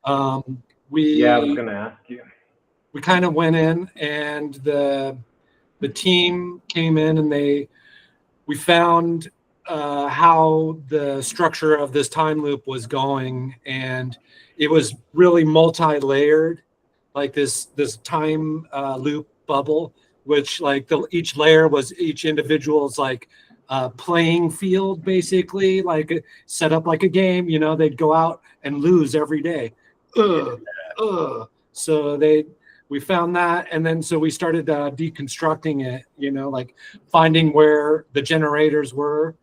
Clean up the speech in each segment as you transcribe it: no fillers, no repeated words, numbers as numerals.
I was going to ask you. We kind of went in, and the team came in, and we found how the structure of this time loop was going, and it was really multi-layered, like this time loop bubble, which like each layer was each individual's like playing field, basically, like set up like a game. They'd go out and lose every day. So we found that, and then so we started deconstructing it, like finding where the generators were.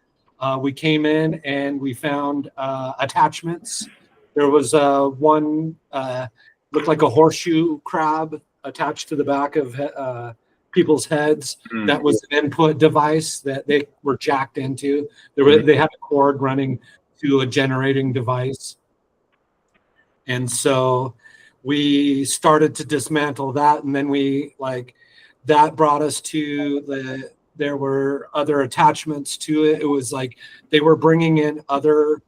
We came in and we found attachments. There was one looked like a horseshoe crab attached to the back of people's heads. That was an input device that they were jacked into. They had a cord running to a generating device. And so we started to dismantle that, and then that brought us to there were other attachments to it. It was like they were bringing in other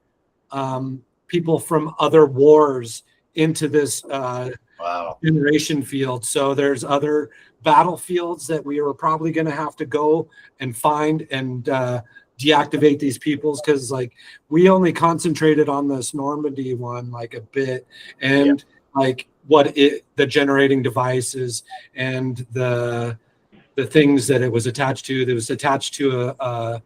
people from other wars into this generation field. So there's other battlefields that we were probably going to have to go and find and deactivate these peoples, because like we only concentrated on this Normandy one like a bit, and like the generating devices and the things that it was attached to. That was attached to a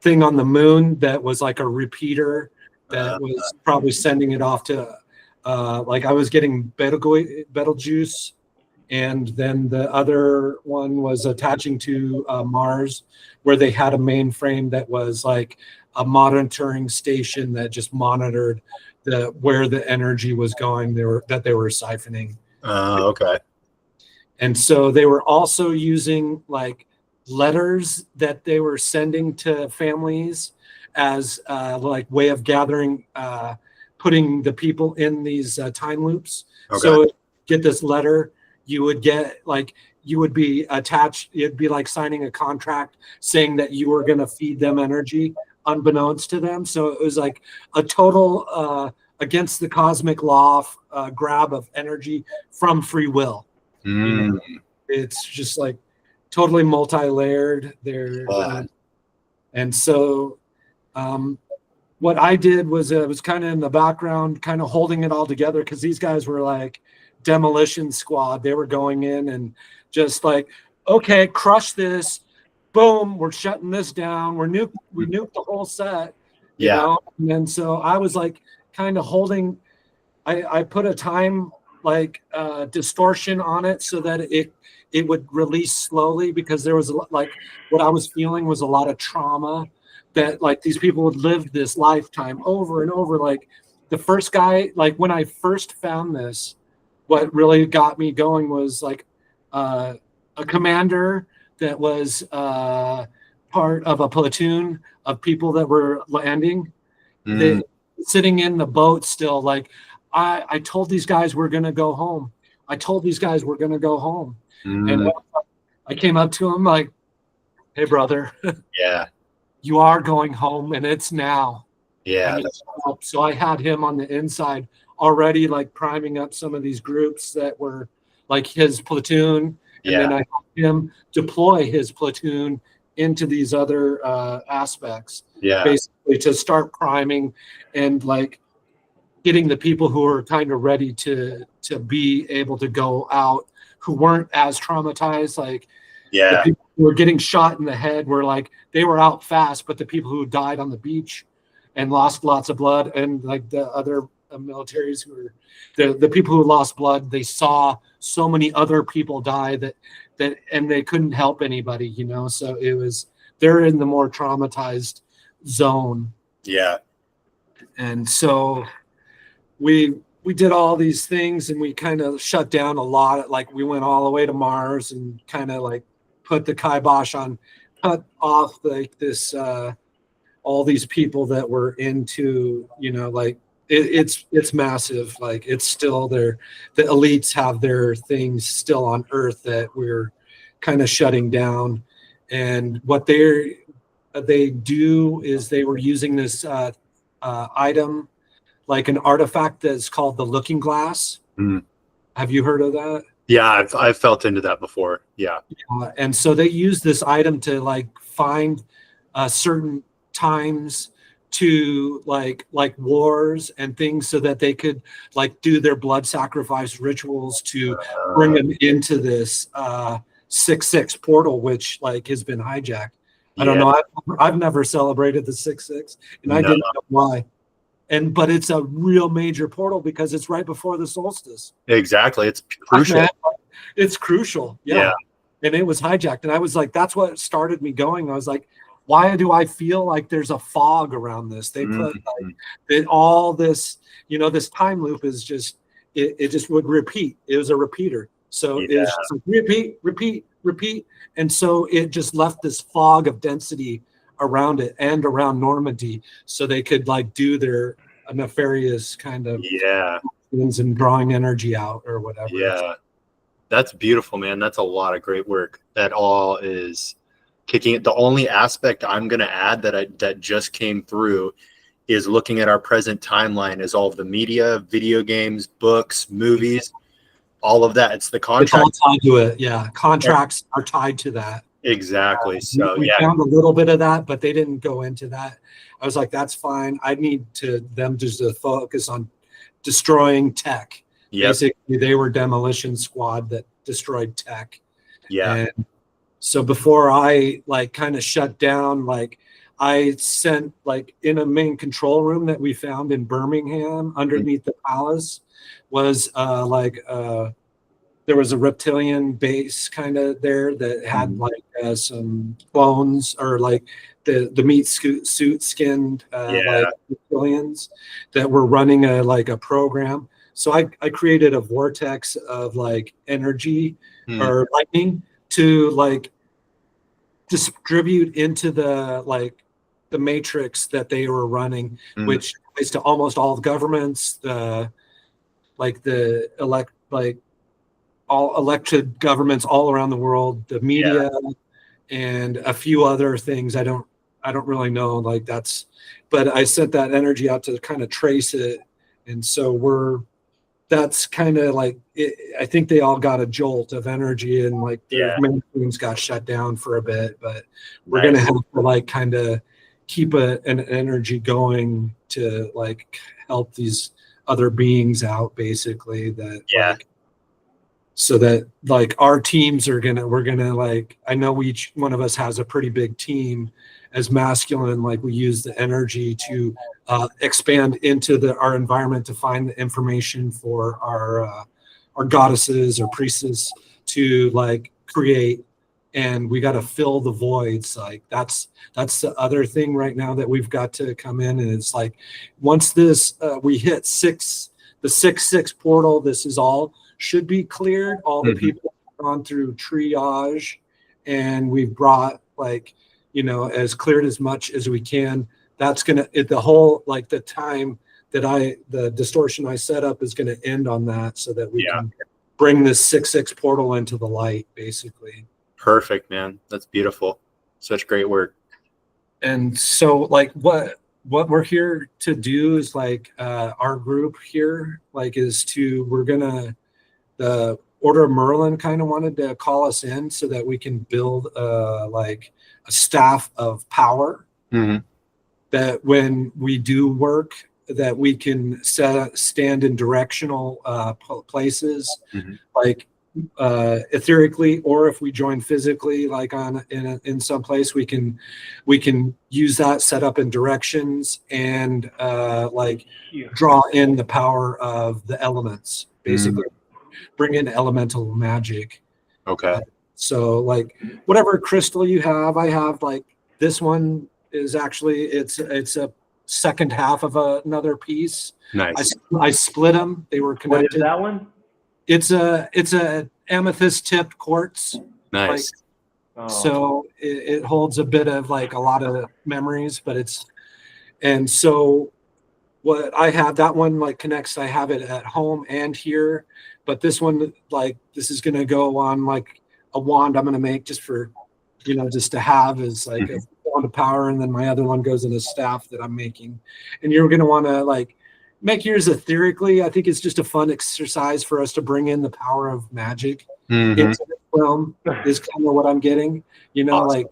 thing on the moon that was like a repeater that was probably sending it off to like I was getting Betelgeuse, and then the other one was attaching to Mars, where they had a mainframe that was like a monitoring station that just monitored where the energy was going. They were siphoning. Okay. And so they were also using like letters that they were sending to families as like way of gathering, putting the people in these time loops. Okay. So get this letter, you would get like, you would be attached. It'd be like signing a contract saying that you were going to feed them energy unbeknownst to them. So it was like a total against the cosmic law grab of energy from free will. It's just like totally multi-layered there. And so what I did was kind of in the background, kind of holding it all together, because these guys were like demolition squad. They were going in and just like, okay, crush this, boom, we're shutting this down. We nuked the whole set, you know? And then so I was like kind of holding, I put a time like distortion on it so that it would release slowly, because there was like what I was feeling was a lot of trauma that like these people would live this lifetime over and over. Like the first guy, like when I first found this, what really got me going was like a commander that was part of a platoon of people that were landing, sitting in the boat still. Like I told these guys we're gonna go home. I told these guys we're gonna go home. And I came up to him like, hey brother, you are going home, and it's now. So I had him on the inside already, like priming up some of these groups that were like his platoon, and then I helped him deploy his platoon into these other aspects, basically to start priming and like getting the people who are kind of ready to be able to go out, who weren't as traumatized. Like the people who were getting shot in the head were like, they were out fast, but the people who died on the beach and lost lots of blood, and like the other militaries who were the people who lost blood, they saw so many other people die that and they couldn't help anybody, you know. So they're in the more traumatized zone. And so we did all these things, and we kind of shut down a lot. Like we went all the way to Mars and kind of like put the kibosh on, cut off like this all these people that were into, you know, like it's massive. Like it's still there. The elites have their things still on Earth that we're kind of shutting down. And what they do is they were using this item like an artifact that's called the Looking Glass. Mm. Have you heard of that? Yeah, I've felt into that before. Yeah. And so they use this item to like find certain times to like wars and things, so that they could like do their blood sacrifice rituals to bring them into this 6/6 portal, which like has been hijacked. I don't Yeah. know. I've never celebrated the 6/6, and I No. didn't know why. But it's a real major portal because it's right before the solstice. Exactly. It's crucial. Man, it's crucial. Yeah. And it was hijacked. And I was like, that's what started me going. I was like, why do I feel like there's a fog around this? They put like all this, this time loop is just, it just would repeat. It was a repeater. So it's just like repeat, repeat, repeat. And so it just left this fog of density around it and around Normandy, so they could like do their nefarious kind of things and drawing energy out or whatever. Yeah. That's beautiful, man. That's a lot of great work. That all is kicking it. The only aspect I'm going to add that just came through is looking at our present timeline is all of the media, video games, books, movies, all of that. It's the contract. It's all tied to it. Yeah. Contracts are tied to that. Exactly. So we found a little bit of that, but they didn't go into that. I was like, that's fine. I need them just to focus on destroying tech. Yep. Basically, they were demolition squad that destroyed tech. Yeah. And so before I like kind of shut down, like I sent like in a main control room that we found in Birmingham underneath the palace was there was a reptilian base kind of there that had like some clones or like the meat suit skinned like reptilians that were running a program. So I created a vortex of like energy or lightning to like distribute into the matrix that they were running, which is to almost all governments, all elected governments all around the world, the media, and a few other things. I don't really know, like but I sent that energy out to kind of trace it. And so that's kind of like I think they all got a jolt of energy, and like their main things got shut down for a bit, but we're going to have to like kind of keep an energy going to like help these other beings out, basically, that like, so that like our teams we're gonna like, I know each one of us has a pretty big team as masculine, like we use the energy to expand into our environment to find the information for our goddesses or priestess to like create, and we got to fill the voids. Like that's the other thing right now that we've got to come in, and it's like once this we hit the 6/6 portal, this is all should be cleared. All the people have gone through triage, and we've brought like, as cleared as much as we can. That's gonna the whole like the time that the distortion I set up is gonna end on that, so that we can bring this 6/6 portal into the light, basically. Perfect, man. That's beautiful. Such great work. And so like what we're here to do is like our group here like is the Order of Merlin kind of wanted to call us in so that we can build like a staff of power that when we do work that we can stand in directional places like etherically, or if we join physically like in some place, we can use that set up in directions and like draw in the power of the elements, basically bring in elemental magic. Okay. So like whatever crystal you have, I have like this one is actually it's a second half of another piece. Nice. I split them. They were connected. What is that one? It's a amethyst tipped quartz. Nice. So it holds a bit of like a lot of memories, and so what I have, that one like connects, I have it at home and here, but this one, like this is going to go on like a wand I'm going to make just for, just to have is like a wand of power. And then my other one goes in a staff that I'm making. And you're going to want to like, make yours etherically. I think it's just a fun exercise for us to bring in the power of magic into the realm. Is kind of what I'm getting. You know, Awesome. like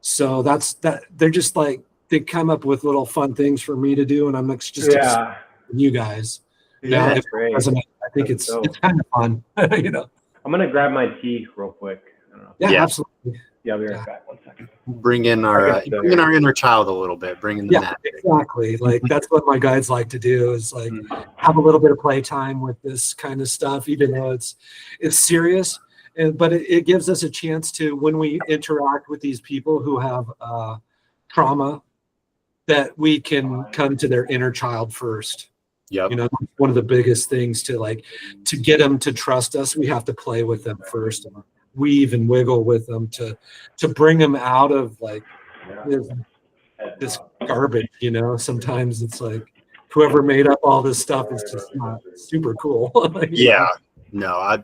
so that's that. They're just like they come up with little fun things for me to do, and I'm just excited you guys. Yeah, Now, that's great. I think That's it's kind of fun. You know. I'm gonna grab my tea real quick. I don't know. Yeah, absolutely. Yeah, I'll be right back. 1 second. Bring in our inner child a little bit. Bring in the magic. Exactly. Like that's what my guides like to do is like have a little bit of playtime with this kind of stuff, even though it's serious. But it gives us a chance to, when we interact with these people who have trauma, that we can come to their inner child first. Yep. You know, one of the biggest things to get them to trust us, we have to play with them first, and weave and wiggle with them to bring them out of like this garbage. You know, sometimes it's like whoever made up all this stuff is just not super cool. Yeah. Know? No,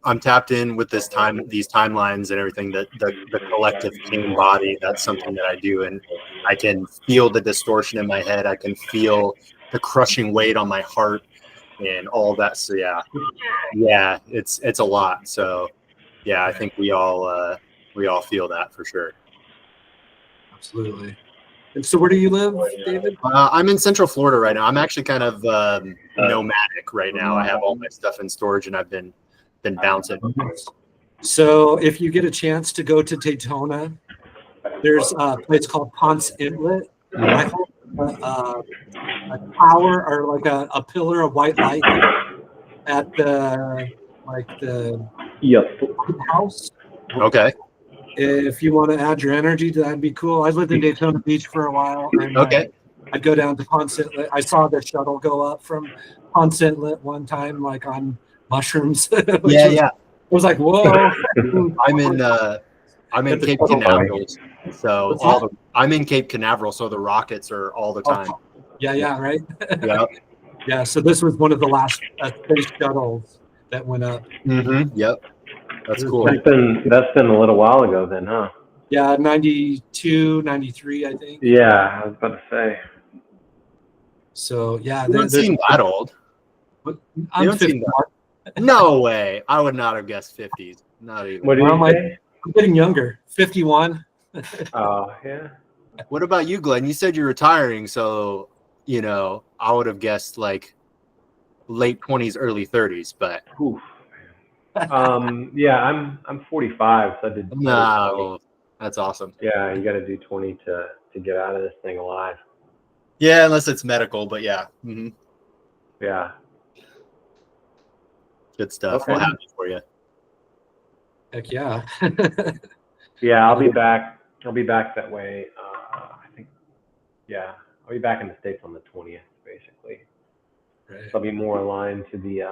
I'm tapped in with these timelines and everything, that the collective king body. That's something that I do, and I can feel the distortion in my head. I can feel the crushing weight on my heart and all that. So yeah, it's a lot. So yeah, I think we all feel that for sure. Absolutely. And so where do you live, David? I'm in Central Florida right now. I'm actually kind of nomadic right now. I have all my stuff in storage, and I've been bouncing. So if you get a chance to go to Daytona, there's a place called Ponce Inlet. I hope a tower or like a pillar of white light at the house. Okay. If you want to add your energy, that'd be cool. I lived in Daytona Beach for a while, and I'd go down to Ponce Inlet. I saw the shuttle go up from Ponce Inlet one time, like on mushrooms. It was like, whoa. I'm in Cape Canaveral, so I'm in Cape Canaveral, so the rockets are all the time. Yeah, right. Yeah. Yeah. So this was one of the last space shuttles that went up. Yep. That's cool. That's been a little while ago then, huh? Yeah, 92, 93, I think. Yeah, I was about to say. So yeah, you don't seem that old. I'm 51. No way. I would not have guessed 50s. Not even. What did you say? I'm getting younger. 51. Oh, yeah. What about you, Glenn? You said you're retiring, so I would have guessed like late 20s, early 30s, but Oof. Yeah, I'm 45, so I did. No, that's awesome. Yeah, you got to do 20 to get out of this thing alive. Yeah, unless it's medical, but yeah. Yeah. Good stuff. We'll have it for you. Heck yeah. Yeah, I'll be back. I'll be back that way. I think. Yeah, I'll be back in the States on the 20th, basically. Right. So I'll be more aligned to the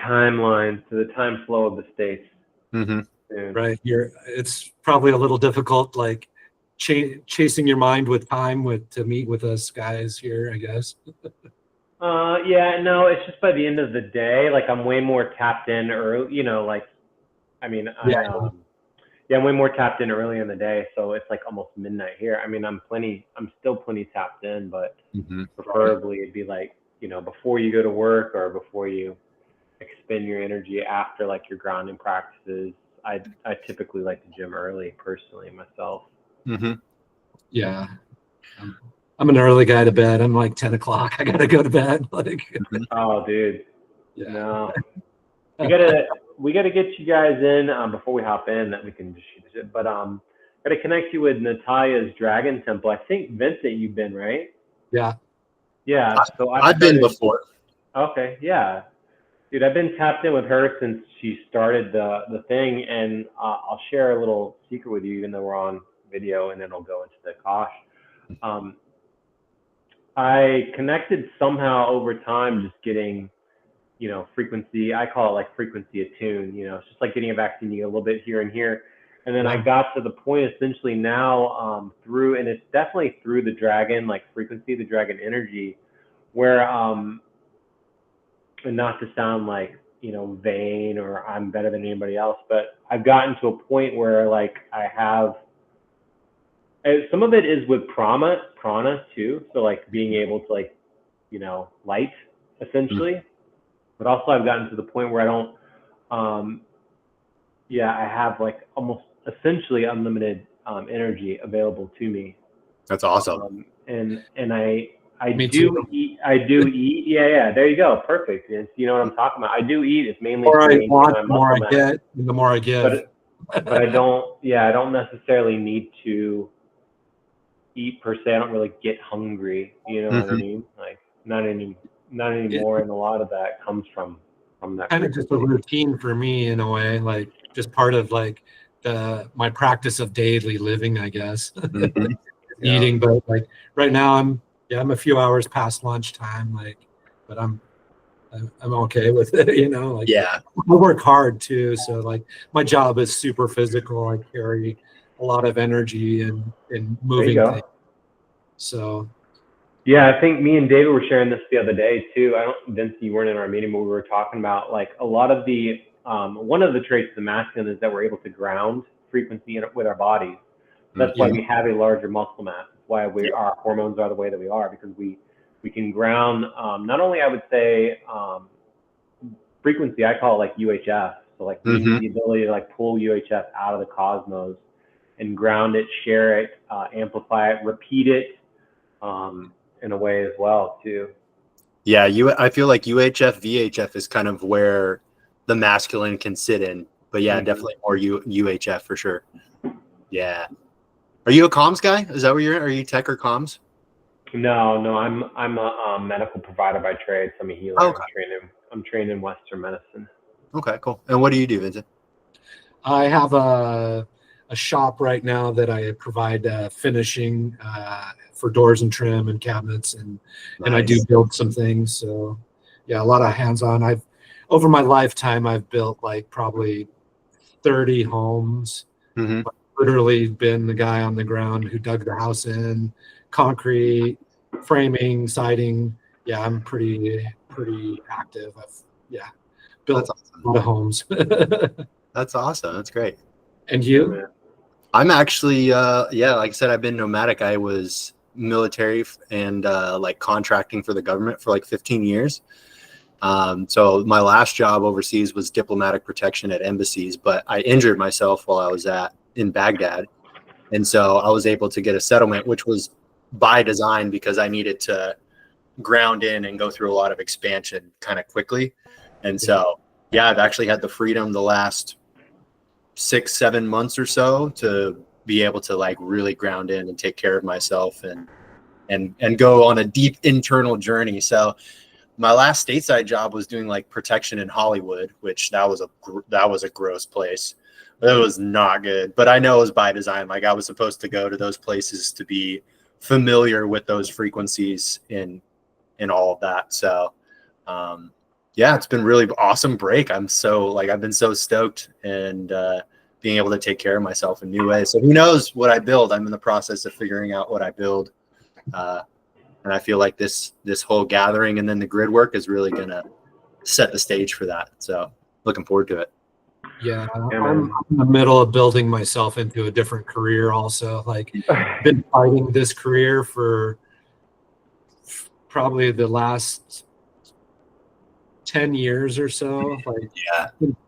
timeline, to the time flow of the States. Right. It's probably a little difficult, like chasing your mind with time to meet with us guys here, I guess. Yeah, no, it's just by the end of the day, like I'm way more tapped in early, I'm way more tapped in early in the day. So it's like almost midnight here. I mean, I'm still plenty tapped in, but preferably it'd be like, before you go to work or before you expend your energy after like your grounding practices. I typically like to gym early personally myself. Yeah. I'm an early guy to bed. I'm like 10 o'clock. I gotta go to bed. Oh, dude. Yeah. No. We gotta get you guys in before we hop in that we can just shoot it. But gotta connect you with Natalia's Dragon Temple. I think Vincent, you've been, right? Yeah. Yeah. So I've been before. Okay. Yeah. Dude, I've been tapped in with her since she started the thing, and I'll share a little secret with you, even though we're on video, and then I'll go into the Kosh. I connected somehow over time, just getting, frequency. I call it like frequency attuned. It's just like getting a vaccine. You get a little bit here and here, and then I got to the point essentially now and it's definitely through the dragon, like frequency, the dragon energy, where and not to sound like, vain or I'm better than anybody else, but I've gotten to a point where like I have, some of it is with prana too. So like being able to like light essentially. But also I've gotten to the point where I don't, I have like almost essentially unlimited energy available to me. That's awesome. And I Me do too. eat. I do eat. Yeah. There you go. Perfect. You know what I'm talking about. I do eat. It's mainly The more to I maintain want, my the more I muscle mass. get, and the more I give. But I don't. Yeah, I don't necessarily need to eat per se. I don't really get hungry. You know what I mean? Like not anymore. And a lot of that comes from that Kind of just a frequency. routine for me in a way, like just part of like my practice of daily living, I guess. Eating, but like right now I'm a few hours past lunchtime, like, but I'm okay with it, like Yeah. I work hard too, so like my job is super physical. I carry a lot of energy and There you moving go. things. So Yeah, I think me and David were sharing this the other day too. Vince, you weren't in our meeting, but we were talking about like a lot of the, one of the traits of the masculine is that we're able to ground frequency with our bodies. That's why we have a larger muscle mass. That's why our hormones are the way that we are, because we can ground, not only I would say frequency, I call it like UHF. So like the ability to like pull UHF out of the cosmos and ground it, share it, amplify it, repeat it. In a way as well too. Yeah, I feel like UHF, VHF is kind of where the masculine can sit in, but yeah, definitely more UHF for sure. Yeah. Are you a comms guy? Is that where you're at? Are you tech or comms? No, I'm a medical provider by trade. So I'm a healer. Okay. I'm trained in Western medicine. Okay, cool. And what do you do, Vincent? I have a shop right now that I provide finishing for doors and trim and cabinets, and I do build some things. So yeah, a lot of hands-on. Over my lifetime I've built like probably 30 homes. I've literally been the guy on the ground who dug the house in, concrete, framing, siding. Yeah, I'm pretty active. I've built a lot of homes. That's awesome. That's great. And you? I'm actually, like I said, I've been nomadic. I was military and like contracting for the government for like 15 years. So my last job overseas was diplomatic protection at embassies, but I injured myself while I was in Baghdad. And so I was able to get a settlement, which was by design because I needed to ground in and go through a lot of expansion kind of quickly. And so, yeah, I've actually had the freedom the last 6-7 months or so to be able to like really ground in and take care of myself and go on a deep internal journey. So my last stateside job was doing like protection in Hollywood, which that was a gross place. It was not good, but I know it was by design. Like I was supposed to go to those places to be familiar with those frequencies in all of that. So, yeah, it's been really awesome break. I've been so stoked and being able to take care of myself in new ways. So who knows what I build? I'm in the process of figuring out what I build. And I feel like this whole gathering and then the grid work is really going to set the stage for that. So looking forward to it. Yeah, I'm in the middle of building myself into a different career also. Like I've been fighting this career for probably the last 10 years or so. Like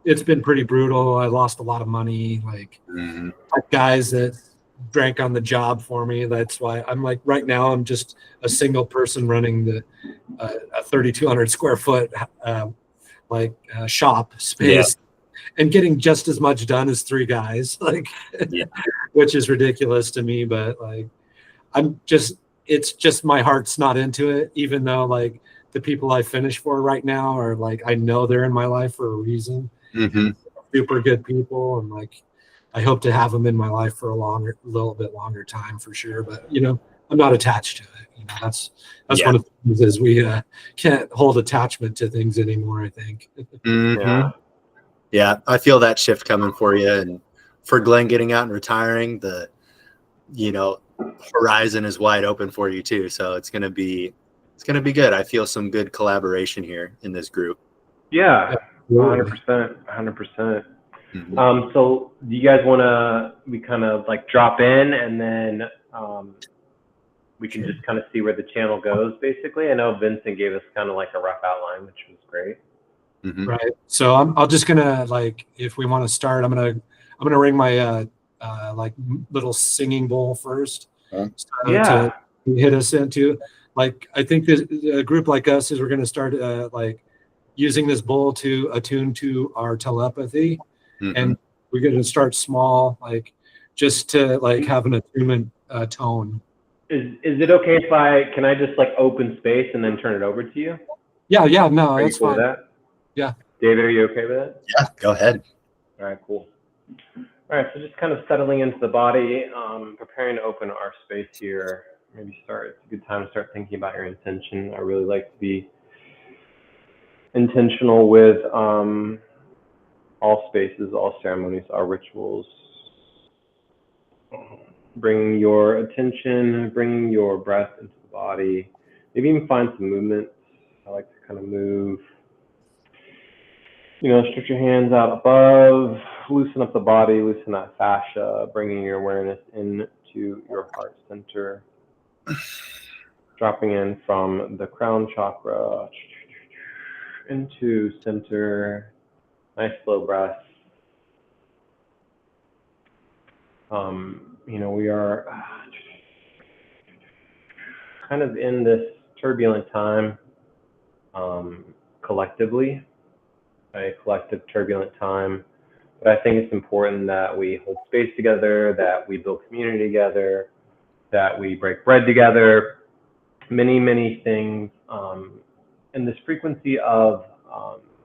it's been pretty brutal. I lost a lot of money. Like guys that drank on the job for me. That's why I'm like right now I'm just a single person running the a 3,200 square foot shop space and getting just as much done as 3 guys, like which is ridiculous to me. But like it's just my heart's not into it, even though like the people I finish for right now are like I know they're in my life for a reason. Super good people, and like I hope to have them in my life for a little bit longer time for sure. But I'm not attached to it. That's one of the things is we can't hold attachment to things anymore, I think. Yeah, I feel that shift coming for you, and for Glenn getting out and retiring, the horizon is wide open for you too. So it's gonna be good. I feel some good collaboration here in this group. Yeah, 100%. So do you guys want to, we kind of like drop in and then we can just kind of see where the channel goes, basically. I know Vincent gave us kind of like a rough outline, which was great. Mm-hmm. Right. So I'm just gonna, like, if we want to start, I'm gonna ring my like little singing bowl first. Yeah. To hit us into, like, I think this, a group like us is, we're gonna start like using this bowl to attune to our telepathy, Mm-hmm. and we're gonna start small, like just to like have an attunement tone. Is it okay if can I just like open space and then turn it over to you? Yeah, no, Are you that's cool fine. with that? Yeah. David, are you okay with that? Yeah, go ahead. All right, cool. All right, so just kind of settling into the body, preparing to open our space here. Maybe it's a good time to start thinking about your intention. I really like to be intentional with all spaces, all ceremonies, all rituals. Bringing your attention, bringing your breath into the body. Maybe even find some movement. I like to kind of move. Stretch your hands out above, loosen up the body, loosen that fascia, bringing your awareness into your heart center. Dropping in from the crown chakra into center. Nice slow breath. We are kind of in this turbulent time, collectively, a collective turbulent time. But I think it's important that we hold space together, that we build community together, that we break bread together, many, many things. And this frequency of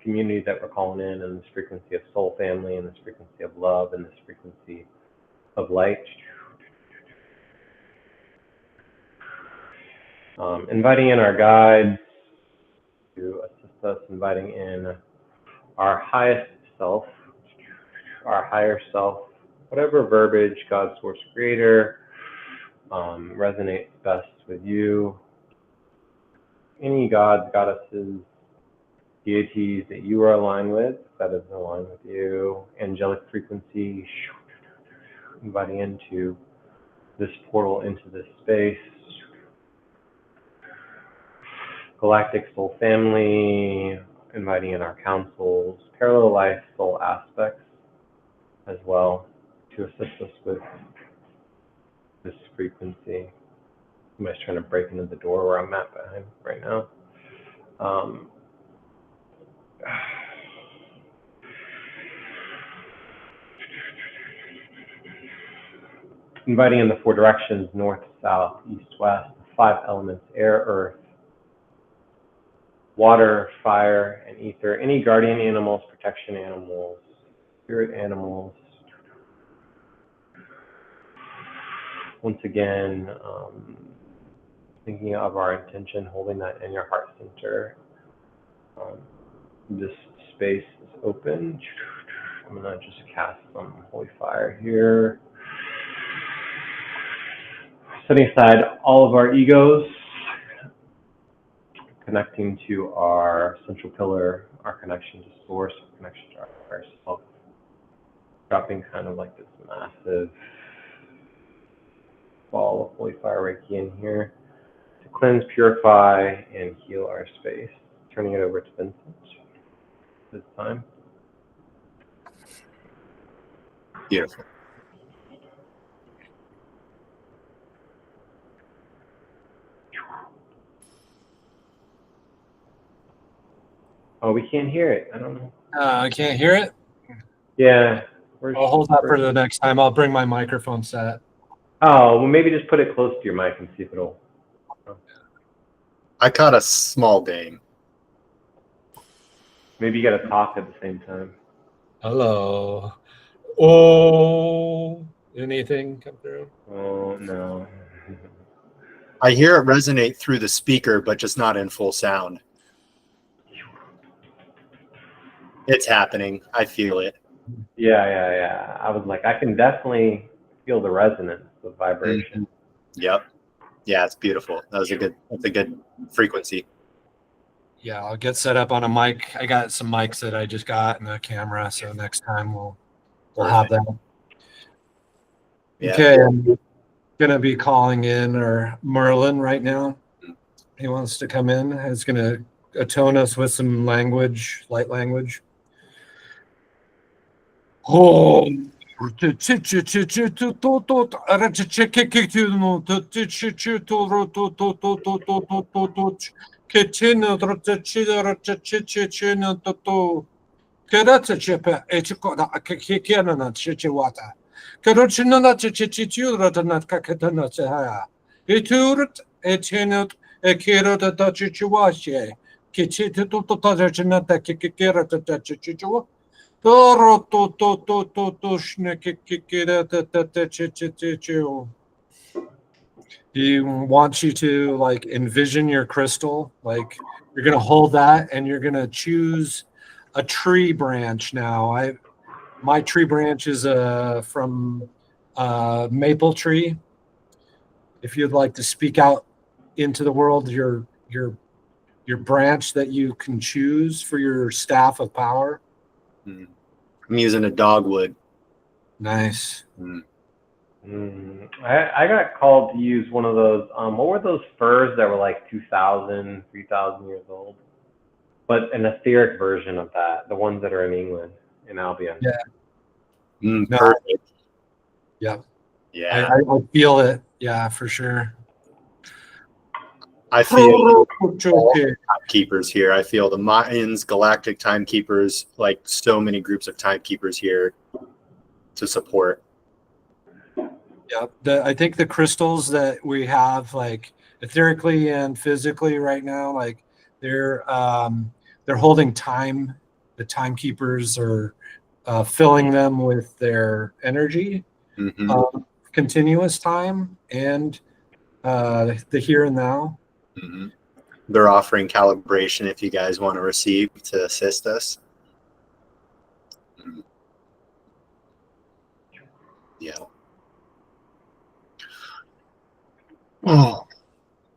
community that we're calling in, and this frequency of soul family, and this frequency of love, and this frequency of light. Inviting in our guides to assist us, inviting in our highest self, our higher self, whatever verbiage, God, source, creator, resonates best with you. Any gods, goddesses, deities that you are aligned with, that is aligned with you, angelic frequency, inviting into this portal, into this space. Galactic soul family, inviting in our councils, parallel life soul aspects as well to assist us with this frequency. Somebody's trying to break into the door where I'm at behind right now. Inviting in the four directions, north, south, east, west, the five elements, air, earth, water, fire, and ether. Any guardian animals, protection animals, spirit animals. Once again, thinking of our intention, holding that in your heart center. This space is open. I'm going to just cast some holy fire here. Setting aside all of our egos, connecting to our central pillar, our connection to source, our connection to our higher self. Dropping kind of like this massive ball of holy fire Reiki in here to cleanse, purify, and heal our space. Turning it over to Vincent this time. Beautiful. Oh, we can't hear it. I don't know. I can't hear it. Yeah. I'll hold that for the next time. I'll bring my microphone set. Oh, well, maybe just put it close to your mic and see if it'll. I caught a small ding. Maybe you got to talk at the same time. Hello. Oh, anything come through? Oh, no. I hear it resonate through the speaker, but just not in full sound. It's happening. I feel it. Yeah. I was like, I can definitely feel the resonance, the vibration. Mm-hmm. Yep. Yeah, it's beautiful. That's a good frequency. Yeah, I'll get set up on a mic. I got some mics that I just got and a camera, so next time we'll have that. Yeah. Okay. gonna be calling in our Merlin right now. He wants to come in. He's gonna attone us with some language, light language. Oh. He wants you to like envision your crystal, like you're gonna hold that and you're gonna choose a tree branch now. My tree branch is from maple tree. If you'd like to speak out into the world, your branch that you can choose for your staff of power. I'm using a dogwood. Nice. I got called to use one of those. What were those firs that were like 2,000, 3,000 years old? But an etheric version of that, the ones that are in England, in Albion. Yeah. No, Perfect. yeah. Yeah. I feel it. Yeah, for sure. I feel timekeepers here. I feel the Mayans, galactic timekeepers, like so many groups of timekeepers here to support. Yeah, I think the crystals that we have, like etherically and physically right now, like they're holding time. The timekeepers are filling them with their energy, continuous time, and the here and now. They're offering calibration if you guys want to receive to assist us. Yeah. Oh,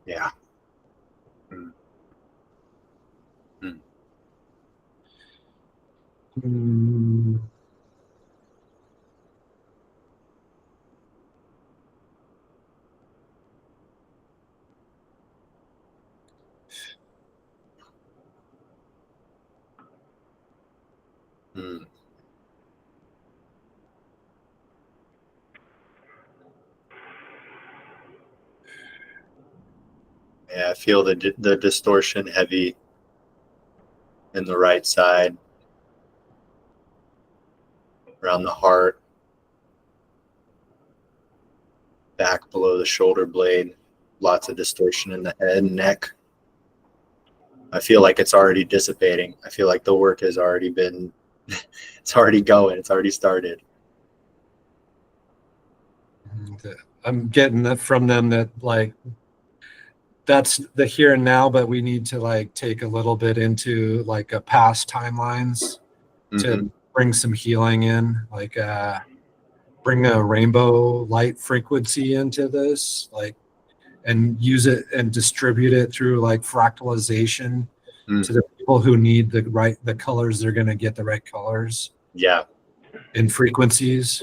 yeah. Yeah, I feel the distortion heavy in the right side, around the heart, back below the shoulder blade, lots of distortion in the head and neck. I feel like it's already dissipating. I feel like the work has already been, it's already going, it's already started. I'm getting that from them that like that's the here and now, but we need to like take a little bit into like a past timelines to bring some healing in, like bring a rainbow light frequency into this, like, and use it and distribute it through like fractalization to the people who need the colors. They're going to get the right colors. Yeah. In frequencies.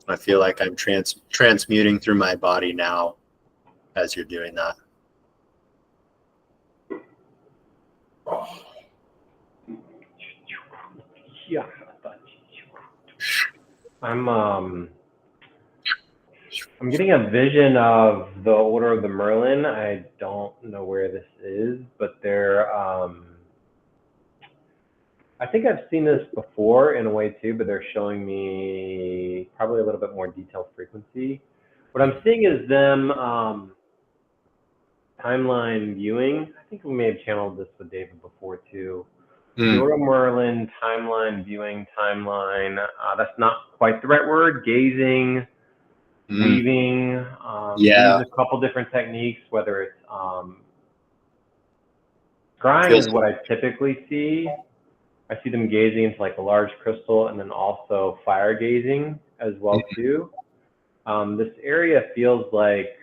I feel like I'm transmuting through my body now as you're doing that. Yeah. I'm getting a vision of the Order of the Merlin. I don't know where this is, but they're I think I've seen this before in a way too, but they're showing me probably a little bit more detailed frequency. What I'm seeing is them timeline viewing. I think we may have channeled this with David before too. The Order of Merlin, timeline viewing, timeline. That's not quite the right word. Gazing, weaving. Use a couple different techniques, whether it's scrying is what I typically see. I see them gazing into like a large crystal and then also fire gazing as well too. This area feels like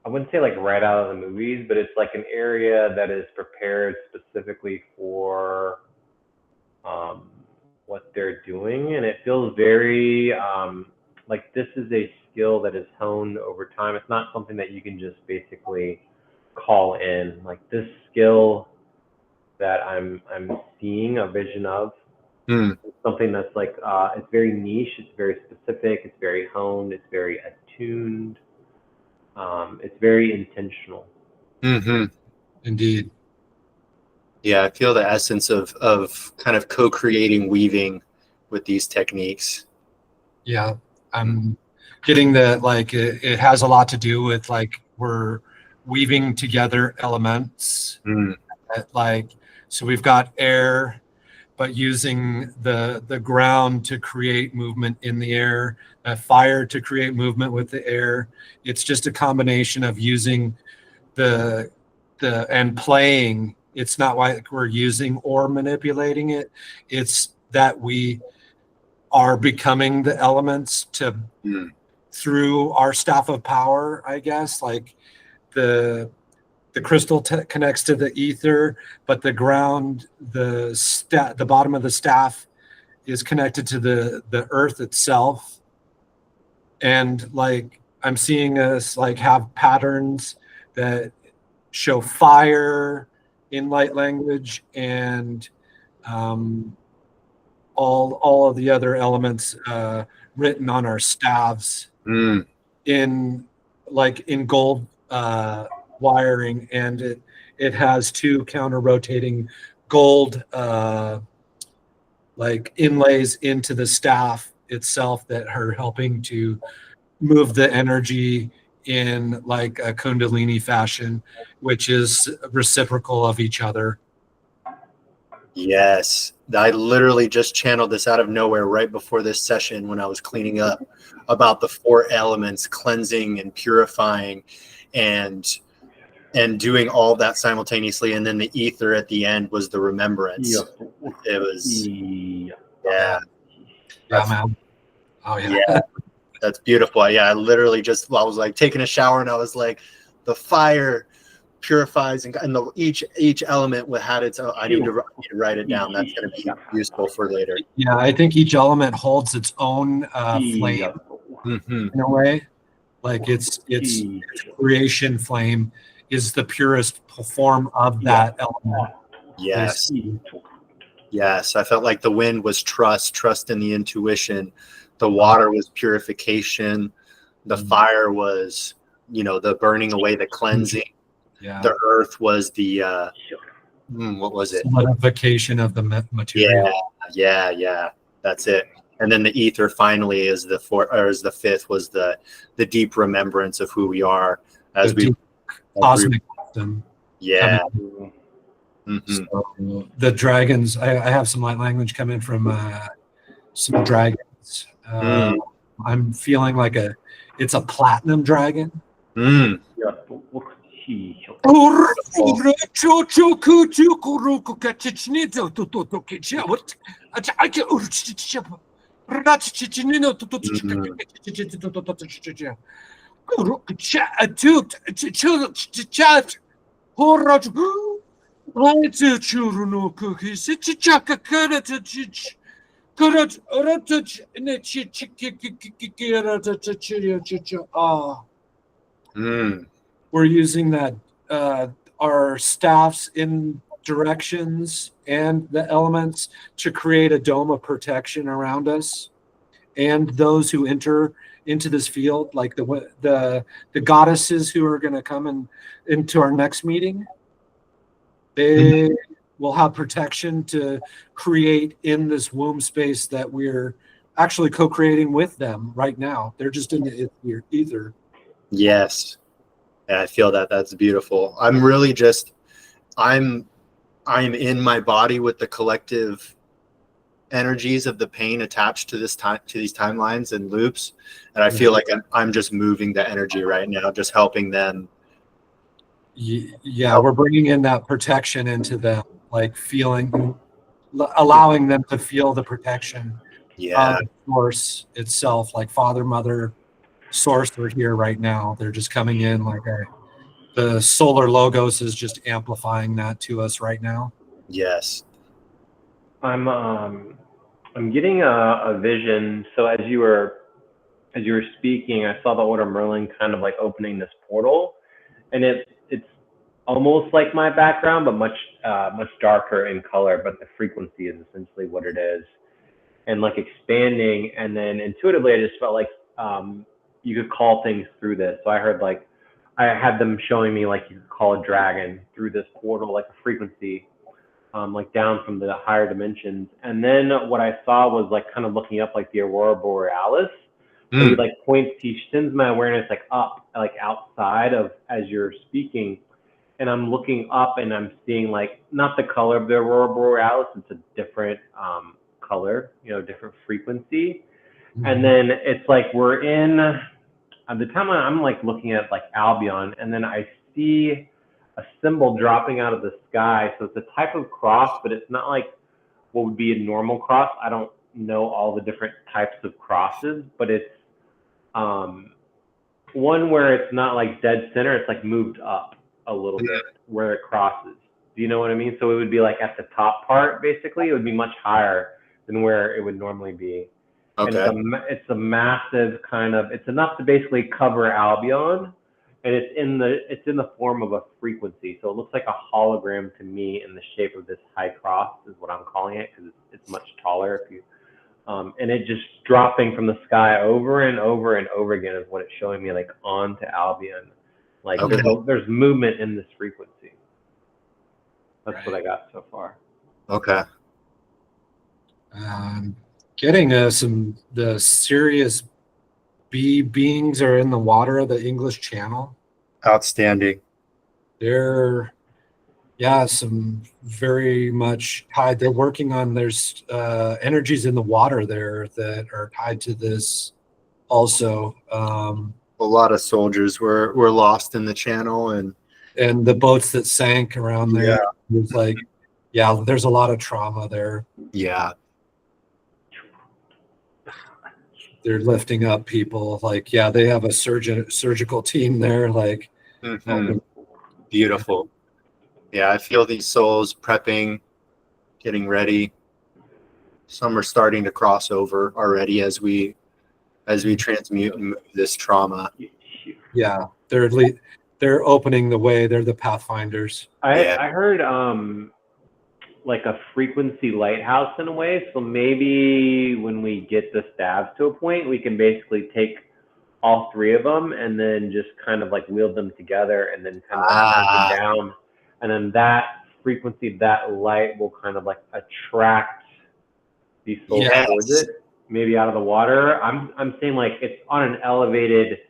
I wouldn't say like right out of the movies, but it's like an area that is prepared specifically for what they're doing, and it feels very like this is a skill that is honed over time. It's not something that you can just basically call in. Like this skill that I'm seeing a vision of, something that's like it's very niche, it's very specific, it's very honed, it's very attuned, it's very intentional. Indeed. Yeah, I feel the essence of kind of co-creating, weaving with these techniques. Yeah, I'm getting that, like it has a lot to do with like we're weaving together elements. Like, so we've got air, but using the ground to create movement in the air, fire to create movement with the air. It's just a combination of using the and playing. It's not like we're using or manipulating it. It's that we are becoming the elements to through our staff of power, I guess. Like the crystal connects to the ether, but the ground, the bottom of the staff is connected to the earth itself. And like I'm seeing us like have patterns that show fire in light language, and all of the other elements written on our staves in gold wiring, and it has two counter rotating gold like inlays into the staff itself that are helping to move the energy in like a kundalini fashion, which is reciprocal of each other. Yes, I literally just channeled this out of nowhere right before this session when I was cleaning up, about the 4 elements cleansing and purifying and doing all that simultaneously. And then the ether at the end was the remembrance. It was Yeah, man. Oh yeah, that's beautiful. I literally just, I was like taking a shower and I was like, the fire purifies, and each element had its own. I need to write it down. That's going to be useful for later. Yeah, I think each element holds its own flame in a way. Like its creation flame is the purest form of that element. Yes. Yes, I felt like the wind was trust in the intuition. The water was purification. The fire was, the burning away, the cleansing. Yeah. The earth was the what was it? Solidification of the material. Yeah. That's it. And then the ether finally is the fifth, was the deep remembrance of who we are as we cosmic wisdom. Yeah. So the dragons, I have some light language coming from some dragons. I'm feeling like it's a platinum dragon. We're using that our staffs in directions and the elements to create a dome of protection around us and those who enter into this field, like the goddesses who are going to come into our next meeting. They will have protection to create in this womb space that we're actually co-creating with them right now. They're just in the ether. Yes. And I feel that that's beautiful. I'm really just, I'm in my body with the collective energies of the pain attached to these timelines and loops. And I feel like I'm just moving the energy right now, just helping them. Yeah, we're bringing in that protection into them, like allowing them to feel the protection of the source itself, like Father, Mother, Source are here right now. They're just coming in like the solar logos is just amplifying that to us right now. Yes. I'm getting a vision. So as you were speaking, I saw the Order of Merlin kind of like opening this portal, and it's almost like my background, but much darker in color. But the frequency is essentially what it is, and like expanding. And then intuitively, I just felt like you could call things through this. So I heard like I had them showing me like you could call a dragon through this portal, like a frequency. Like down from the higher dimensions. And then what I saw was like kind of looking up like the Aurora Borealis. So he like points, he sends my awareness like up, like outside of as you're speaking. And I'm looking up and I'm seeing like not the color of the Aurora Borealis, it's a different color, different frequency. And then it's like we're in, at the time I'm like looking at like Albion, and then I see a symbol dropping out of the sky. So it's a type of cross, but it's not like what would be a normal cross. I don't know all the different types of crosses, but it's one where it's not like dead center. It's like moved up a little bit where it crosses. Do you know what I mean? So it would be like at the top part, basically. It would be much higher than where it would normally be. Okay. And it's a massive kind of, it's enough to basically cover Albion. And it's in the form of a frequency. So it looks like a hologram to me in the shape of this high cross is what I'm calling it, because it's much taller. And it just dropping from the sky over and over and over again is what it's showing me, like onto Albion. Like there's movement in this frequency. That's what I got so far. Okay. Getting the Sirius B beings are in the water of the English Channel. Outstanding. They're some very much tied. They're working on there's energies in the water there that are tied to this also. A lot of soldiers were lost in the channel, and the boats that sank around there. It's like, there's a lot of trauma there. Yeah. They're lifting up people. Like, they have a surgical team there. Like, Beautiful. Yeah, I feel these souls prepping, getting ready. Some are starting to cross over already as we transmute and move this trauma. Yeah, they're opening the way. They're the pathfinders. I heard like a frequency lighthouse in a way. So maybe when we get the staves to a point, we can basically take all three of them and then just kind of like wield them together and then kind of like them down. And then that frequency, that light will kind of like attract these souls towards it, maybe out of the water. I'm saying like it's on an elevated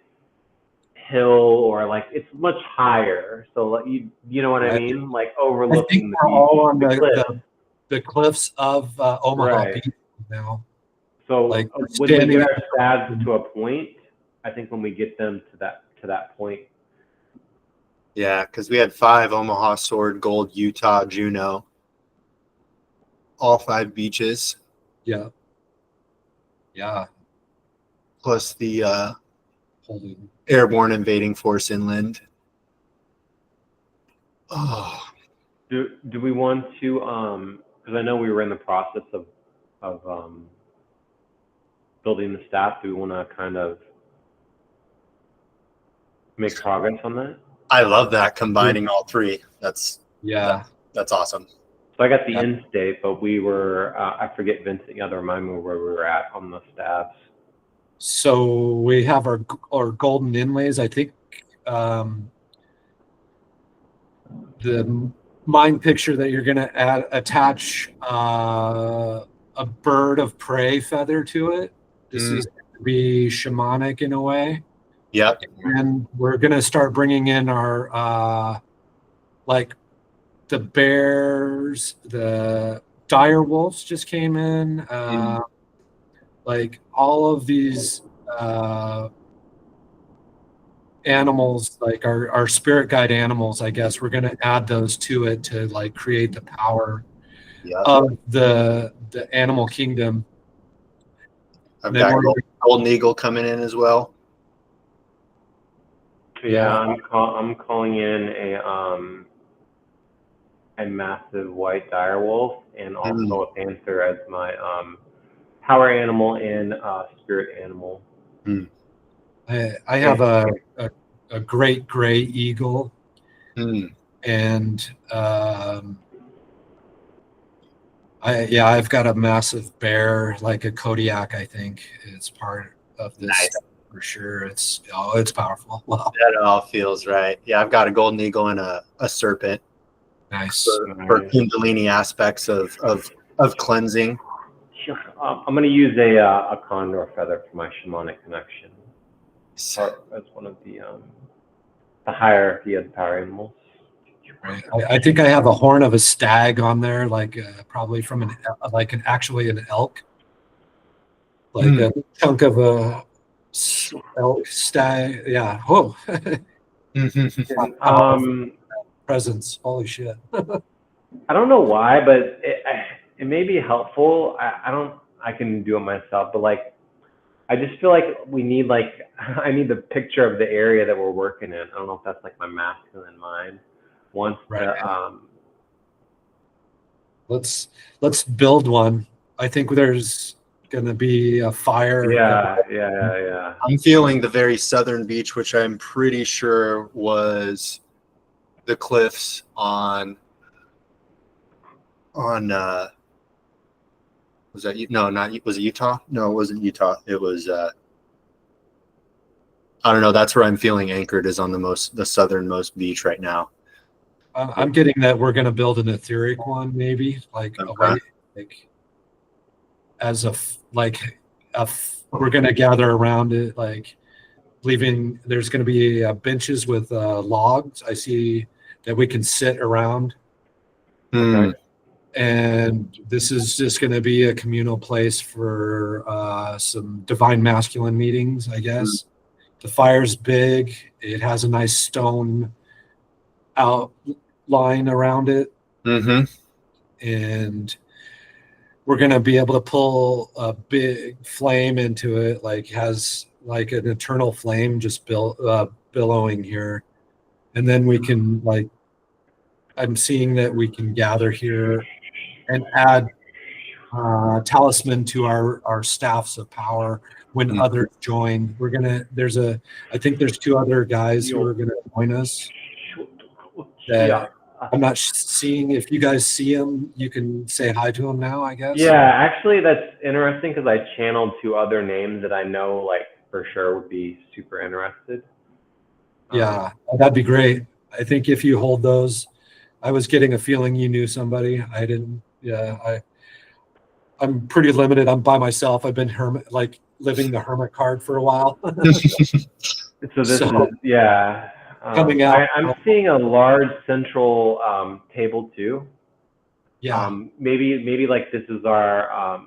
hill, or like it's much higher. So like, you know what I mean? Like overlooking we're all on the cliffs of Omaha Beach now. So like when we get our staves to a point, I think when we get them to that point. Yeah, because we had 5 Omaha, Sword, Gold, Utah, Juneau. All 5 beaches. Yeah. Plus the airborne invading force inland. Oh. Do we want to because I know we were in the process of building the staff. Do we want to kind of make progress on that? I love that, combining all 3. That's awesome. So I got the end state, but we were I forget, Vincent, you have to remind me where we were at on the staffs. So we have our golden inlays. I think the mind picture that you're going to attach a bird of prey feather to it. This is going to be shamanic in a way. Yep. And we're going to start bringing in our like the bears, the dire wolves just came in. Like all of these animals, like our spirit guide animals, I guess we're going to add those to it to like create the power of the animal kingdom. I've got Golden Eagle coming in as well. Yeah, I'm calling in a massive white direwolf and also a panther as my power animal and spirit animal. I have a great gray eagle, and I've got a massive bear, like a Kodiak. I think it's part of this Nice. for sure. It's powerful. Wow. That all feels right. Yeah, I've got a golden eagle and a serpent. Nice. For Kundalini aspects of cleansing. I'm going to use a condor feather for my shamanic connection as one of the hierarchy of the power animals. Right. I think I have a horn of a stag on there, like probably from an elk, like a chunk of a elk stag. Yeah. Oh. Presence. Holy shit. I don't know why, but it may be helpful. I can do it myself, but like, I just feel like we need I need the picture of the area that we're working in. I don't know if that's like my masculine mind wants to. Let's build one. I think there's gonna be a fire. Yeah. I'm feeling the very southern beach, which I'm pretty sure was the cliffs on was that was it Utah? No, it wasn't Utah. It was I don't know. That's where I'm feeling anchored, is on the southernmost beach right now. I'm getting that we're gonna build an etheric one, maybe we're gonna gather around it, like leaving. There's gonna be benches with logs. I see that we can sit around. Okay. And this is just going to be a communal place for some divine masculine meetings, I guess. The fire's big. It has a nice stone outline around it. And we're going to be able to pull a big flame into it, has like an eternal flame just billowing here. And then we can, I'm seeing that we can gather here and add talisman to our staffs of power when others join. I think there's two other guys who are gonna join us. I'm not seeing. If you guys see them, you can say hi to them now, I guess. Yeah, actually, that's interesting because I channeled two other names that I know, for sure, would be super interested. Yeah, that'd be great. I think if you hold those, I was getting a feeling you knew somebody. I didn't. Yeah, I'm pretty limited. I'm by myself. I've been living the hermit card for a while. So this is coming out. I'm seeing a large central table too. Yeah. Maybe this is our. I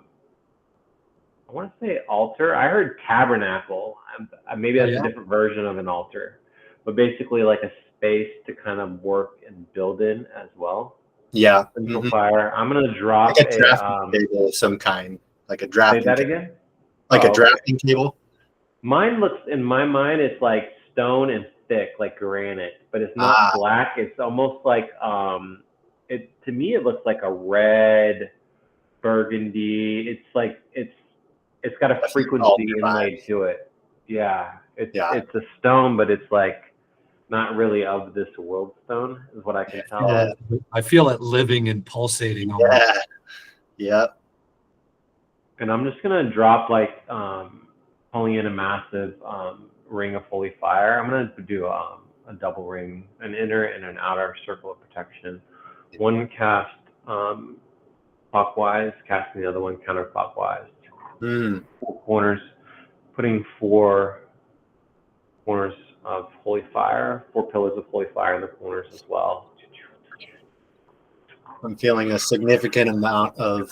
want to say altar. I heard tabernacle. Maybe that's a different version of an altar, but basically like a space to kind of work and build in as well. Yeah. Central fire. I'm gonna drop like a drafting table of some kind, like a drafting. Say that again. Like a drafting table. Mine looks, in my mind, it's like stone and thick, like granite, but it's not black. It's almost like to me it looks like a red burgundy. It's got a frequency inlaid to it. Yeah, it's a stone, but it's like not really of this world stone, is what I can tell. Yeah. I feel it living and pulsating. Yeah. And I'm just gonna drop pulling in a massive ring of holy fire. I'm gonna do a double ring, an inner and an outer circle of protection. One cast clockwise, casting the other one counterclockwise. 4 corners, putting 4 corners of holy fire, 4 pillars of holy fire in the corners as well. I'm feeling a significant amount of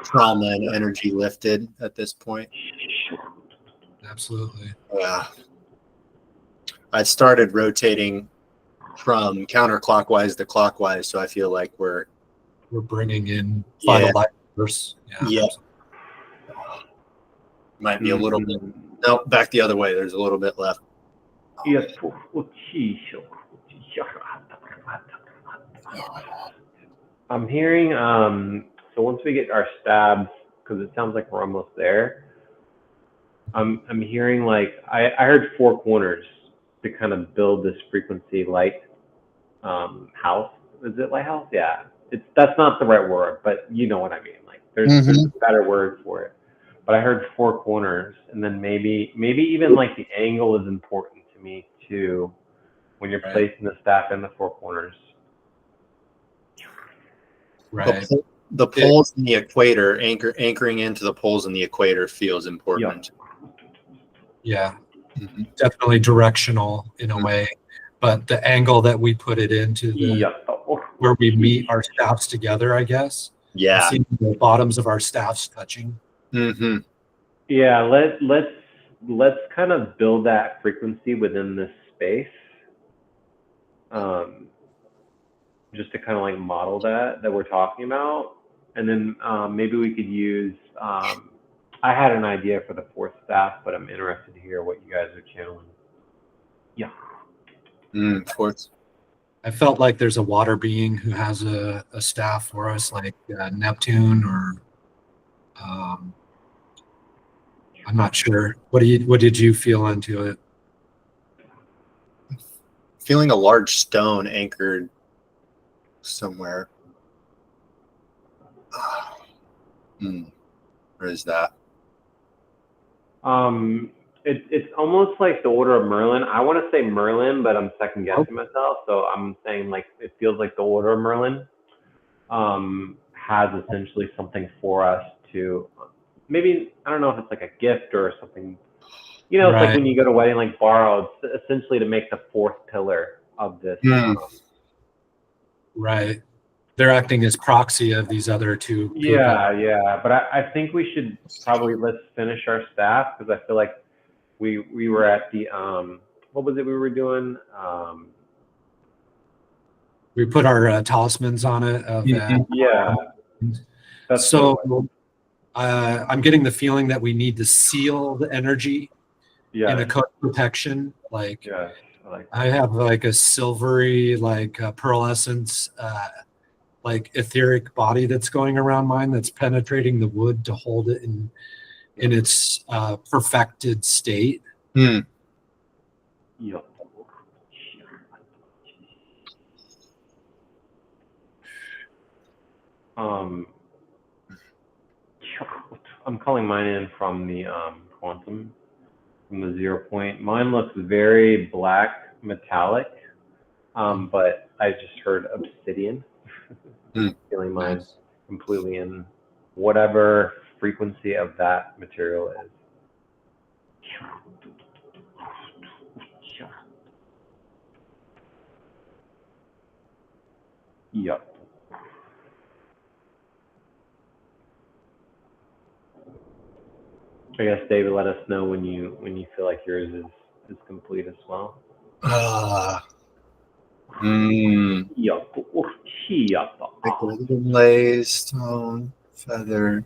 trauma and energy lifted at this point. Absolutely. Yeah. I started rotating from counterclockwise to clockwise, so I feel like we're bringing in final light verse. Yeah. Might be a little bit. No, back the other way. There's a little bit left. I'm hearing, so once we get our stabs, because it sounds like we're almost there, I'm hearing like, I heard four corners to kind of build this frequency light house. Is it lighthouse? Yeah. That's not the right word, but you know what I mean. Like there's a better word for it. But I heard four corners, and then maybe even like the angle is important to me too when you're placing the staff in the four corners. Right. The poles in the equator, anchoring into the poles in the equator feels important. Yeah. Definitely directional in a way, but the angle that we put it into, where we meet our staffs together, I guess. Yeah. Seeing the bottoms of our staffs touching. Yeah, let's kind of build that frequency within this space. Just to kind of like model that we're talking about. And then maybe we could use, I had an idea for the fourth staff, but I'm interested to hear what you guys are channeling. Yeah. Fourth. I felt like there's a water being who has a staff for us, like Neptune, or I'm not sure. What did you feel into it? Feeling a large stone anchored somewhere. Where is that? It's almost like the Order of Merlin. I want to say Merlin, but I'm second guessing myself. So I'm saying like it feels like the Order of Merlin has essentially something for us to maybe, I don't know if it's like a gift or something. You know, it's like when you go to a wedding, like borrow, it's essentially to make the fourth pillar of this. Right. They're acting as proxy of these other two people. Yeah. But I think we should probably let's finish our staff, because I feel like we were at the what was it we were doing? We put our talismans on it. Yeah. That's so I'm getting the feeling that we need to seal the energy in a code protection. Like, I have like a silvery, like pearlescence, like etheric body that's going around mine that's penetrating the wood to hold it in its perfected state. I'm calling mine in from the quantum, from the 0 point. Mine looks very black metallic, but I just heard obsidian. Feeling mine completely in whatever frequency of that material is. Yep. I guess David, let us know when you feel like yours is complete as well. Glaze, stone, feather,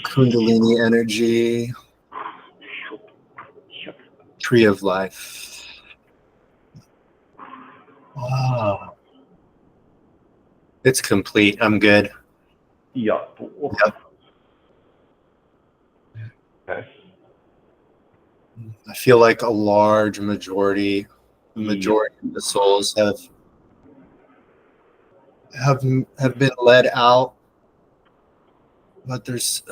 Kundalini energy, tree of life. Wow. It's complete. I'm good. Yep. Okay. I feel like a large majority of the souls have been led out, but it's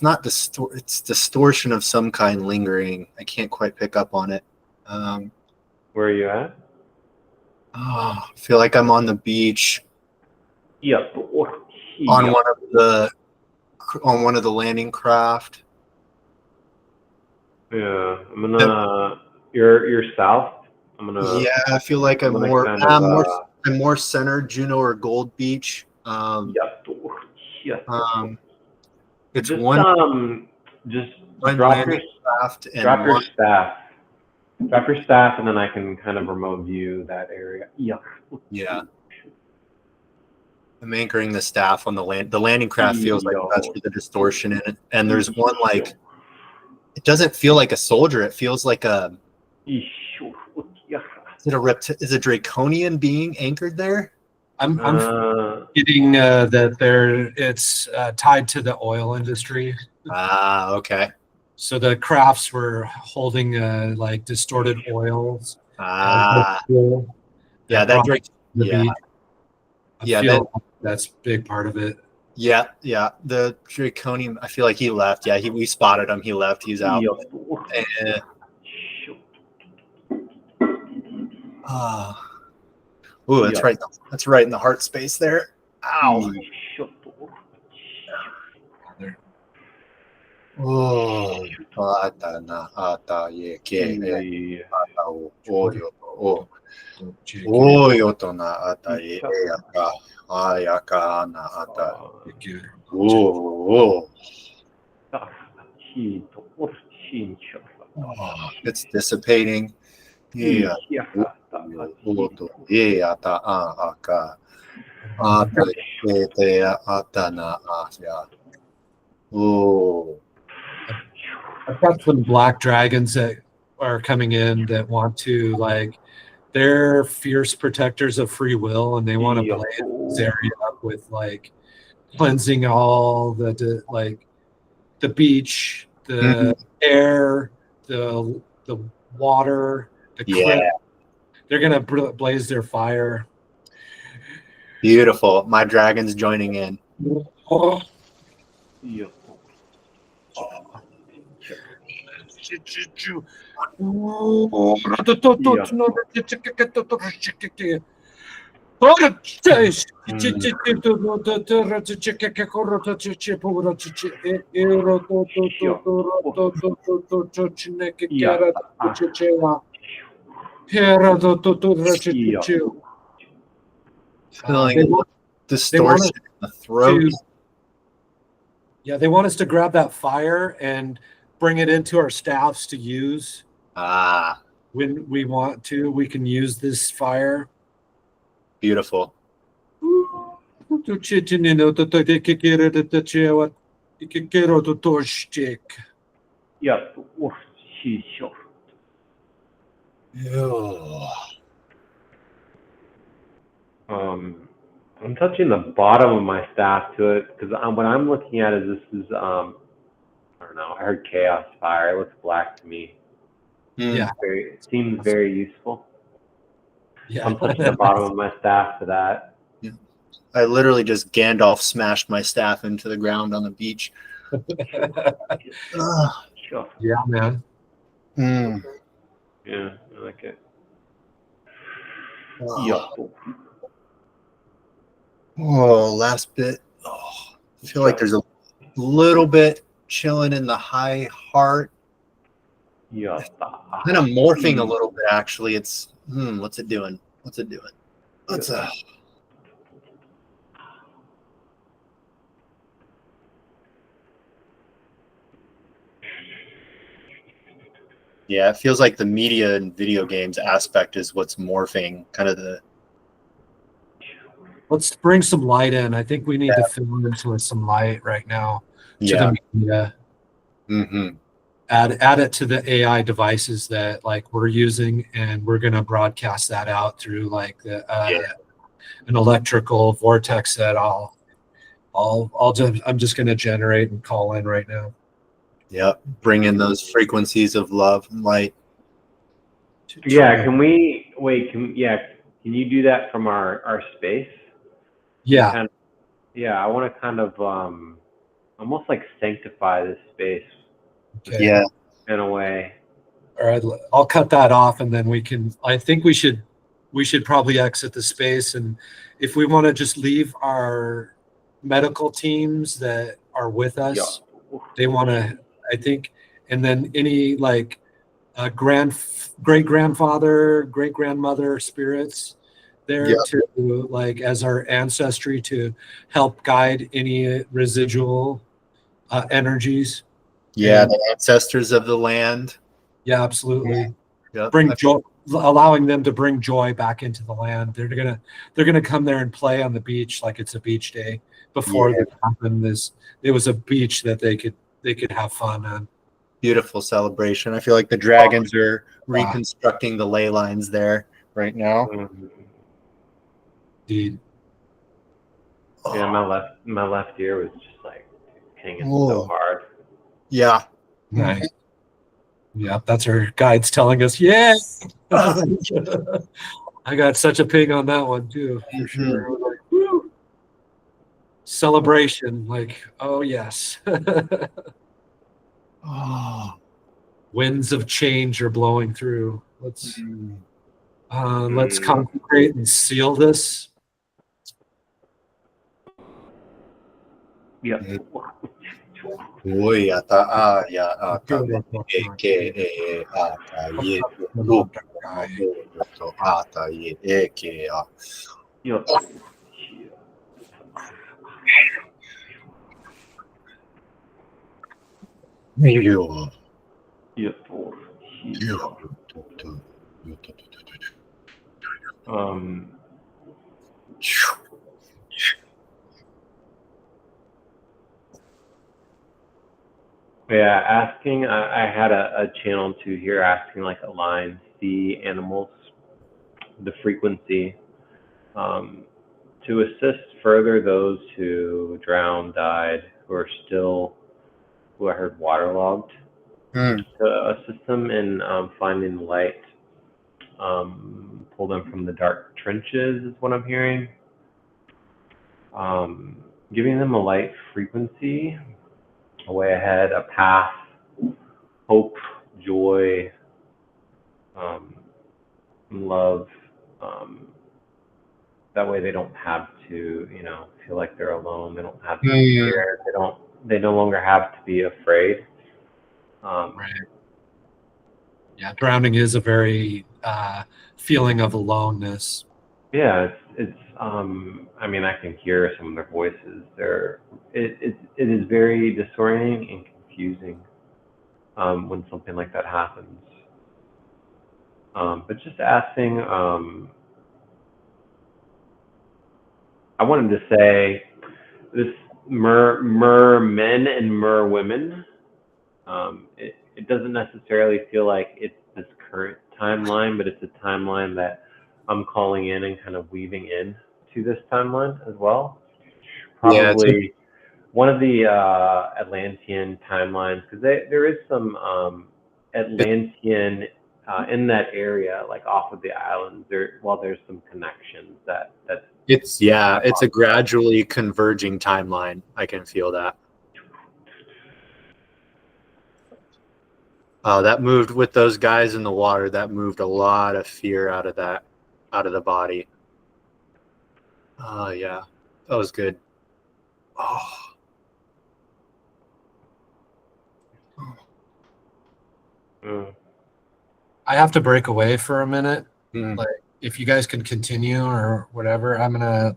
not it's distortion of some kind lingering. I can't quite pick up on it. Where are you at? I feel like I'm on the beach. Yep. On one of the landing craft. Yeah, I'm gonna. You're south. I'm gonna. Yeah, I feel like I'm more centered, Juno or Gold Beach. Yep. It's just, one. Just one drop your craft and drop your staff. Drop your staff, and then I can kind of remote view that area. Yeah. Yeah. I'm anchoring the staff on the landing craft feels like that's for the distortion in it. And there's one like it doesn't feel like a soldier. It feels like a, Isho. is it is a draconian being anchored there? I'm getting that it's tied to the oil industry. Ah, okay. So the crafts were holding like distorted oils. Ah, yeah, that brought Drake. the Yeah, beat. I yeah, feel that's a big part of it. yeah, yeah. The draconian. I feel like he left. Yeah, we spotted him. He left. He's out. Eh. Ah. Ooh, that's right. That's right in the heart space there. Ow. Oh, ata na ata ye ke e ata o oyo o oyo to na ata ye e aka ayaka na ata oh it's dissipating. Yeah. O to ye ata a aka ata ye te ata na asya. Oh. I've got some black dragons that are coming in that want to like they're fierce protectors of free will and they want to blaze this area up with like cleansing all like the beach, the air, the water, the cliff. They're gonna blaze their fire. Beautiful. My dragon's joining in. Oh. Feeling distortion in the throat. Yeah, they want us to grab that fire and bring it into our staffs to use. Ah. When we want to, we can use this fire. Beautiful. I'm touching the bottom of my staff to it because what I'm looking at is this is I don't know. I heard chaos fire. It looks black to me. Yeah, it seems very useful. Yeah, I'm touching the bottom of my staff to that. Yeah. I literally just Gandalf smashed my staff into the ground on the beach. Yeah, man. Yeah, I like it. Oh, last bit. Oh, I feel like there's a little bit chilling in the high heart. Kind of morphing a little bit, actually. It's what's it doing? What's it doing? Let's yeah, it feels like the media and video games aspect is what's morphing, kind of the. Let's bring some light in. I think we need to fill this with some light right now to the media. Add it to the AI devices that like we're using, and we're gonna broadcast that out through like the an electrical vortex that I'm just gonna generate and call in right now. Yep, bring in those frequencies of love and light. Yeah, can we wait? Can you do that from our space? Yeah. I want to kind of almost like sanctify this space. Okay. Yeah. In a way. All right, I'll cut that off, and then I think we should probably exit the space, and if we want to just leave our medical teams that are with us, they want to, I think, and then any like great grandfather, great grandmother spirits there to like as our ancestry to help guide any residual energies. Yeah, the ancestors of the land. Yeah, absolutely. Yep. Bring joy, allowing them to bring joy back into the land. They're gonna come there and play on the beach like it's a beach day. Before that happened, it was a beach that they could have fun on. Beautiful celebration. I feel like the dragons are reconstructing the ley lines there right now. Indeed. Yeah, my left ear was just like pinging so Oh. hard. Yeah. Nice. Yeah, that's our guides telling us, yeah. I got such a ping on that one too, for sure. I was like, woo. Celebration, like, oh yes. Oh. Winds of change are blowing through. Let's Mm. concentrate and seal this. Yep. Oi, ata a ya ata e ke e ata ye tu to ata ye e ke a. Yep. Yo. Yep. Yo. Um. Yeah, asking. I had a channel too here asking like align sea animals, the frequency, to assist further those who drowned, died, who I heard waterlogged, to assist them in finding the light, pull them from the dark trenches is what I'm hearing. Giving them a light frequency, a way ahead, a path, hope, joy, love. That way they don't have to, feel like they're alone. They don't have to be scared. They no longer have to be afraid. Right. Yeah, drowning is a very feeling of aloneness. Yeah, it's I mean, I can hear some of their voices. It is very disorienting and confusing when something like that happens. But just asking, I wanted to say this mer men and mer women. It doesn't necessarily feel like it's this current timeline, but it's a timeline that I'm calling in and kind of weaving in to this timeline as well. Yeah, Probably one of the Atlantean timelines, because there is some Atlantean in that area, like off of the islands. There's some connections that it's a gradually converging timeline. I can feel that. That moved with those guys in the water. That moved a lot of fear out of the body. Yeah, that was good. Oh. I have to break away for a minute. Mm. Like, if you guys can continue or whatever, I'm gonna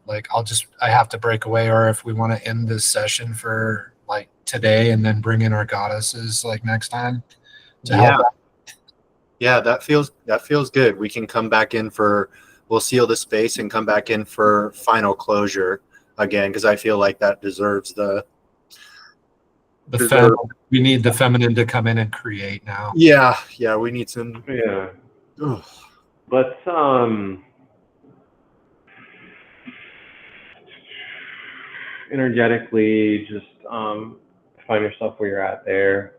I have to break away, or if we want to end this session for like today and then bring in our goddesses like next time to help. Yeah, that feels good. We can come back in we'll seal the space and come back in for final closure again, because I feel like that deserves we need the feminine to come in and create now. Yeah, we need some. Yeah. Ugh. Let's energetically just find yourself where you're at there,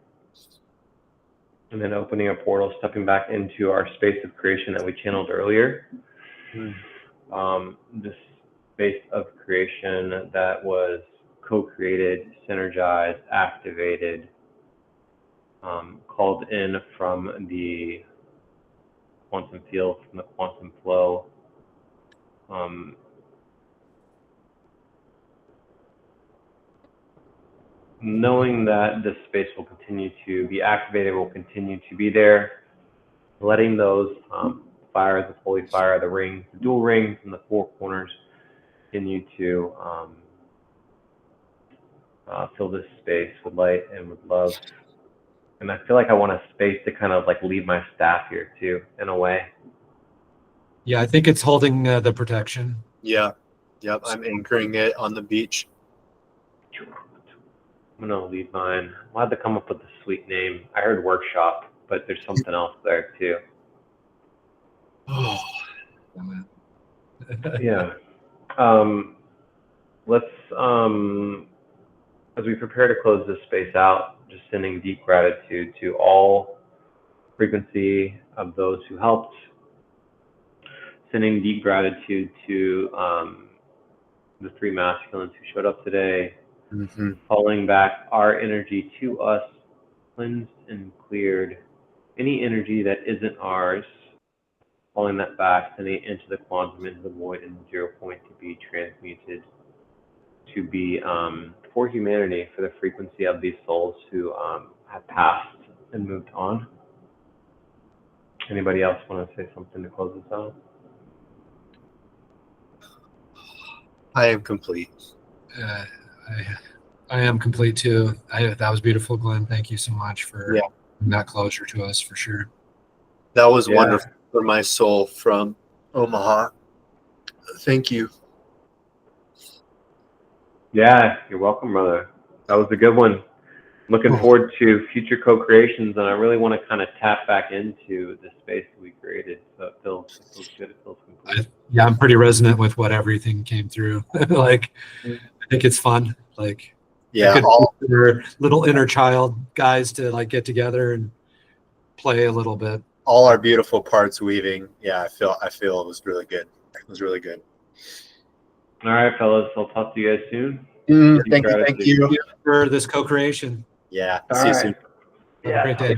and then opening a portal, stepping back into our space of creation that we channeled earlier. This space of creation that was co-created, synergized, activated, called in from the quantum field, from the quantum flow. Knowing that this space will continue to be activated, will continue to be there, letting those fires of holy fire, the rings, the dual rings in the four corners, continue to fill this space with light and with love. And I feel like I want a space to kind of like leave my staff here too, in a way. Yeah, I think it's holding the protection. Yeah. Yep. I'm anchoring it on the beach. I'm gonna leave mine. I'll have to come up with a sweet name. I heard workshop, but there's something else there too. Oh, Yeah. Let's as we prepare to close this space out, just sending deep gratitude to all frequency of those who helped. Sending deep gratitude to the three masculines who showed up today. mhm. Calling back our energy to us, cleansed and cleared. Any energy that isn't ours, calling that back, sending it into the quantum, into the void, and the 0 point to be transmuted, to be for humanity, for the frequency of these souls who have passed and moved on. Anybody else want to say something to close this out? I am complete. I am complete too. That was beautiful, Glenn. Thank you so much for that closure to us, for sure. That was wonderful for my soul from Omaha. Thank you. Yeah, you're welcome, brother. That was a good one. Looking forward to future co-creations, and I really want to kind of tap back into the space that we created. So it feels good. It feels complete. Yeah, I'm pretty resonant with what everything came through. Like, I think it's fun. Like, Yeah, little inner child guys to like get together and play a little bit. all our beautiful parts weaving. Yeah, I feel it was really good. It was really good. All right, fellas. I'll talk to you guys soon. Thank you for this co-creation. Yeah, All see you right. soon. Have a great day.